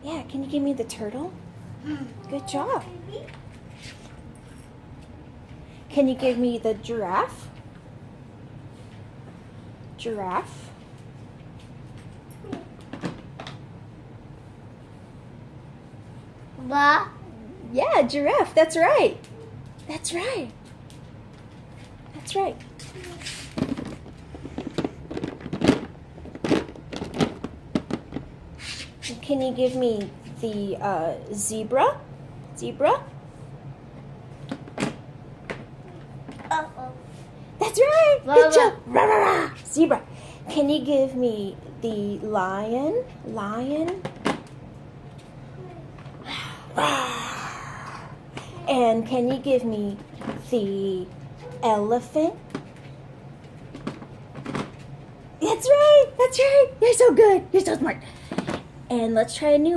Yeah, can you give me the turtle? Good job. Can you give me the giraffe? Giraffe. Ba. Yeah, giraffe. That's right. That's right. That's right. Can you give me the zebra? Zebra? Uh-oh. That's right. Rah, Good rah. job. Rah, rah, rah. Zebra. Can you give me the lion? Lion? And can you give me the elephant? That's right. That's right. You're so good. You're so smart. And let's try a new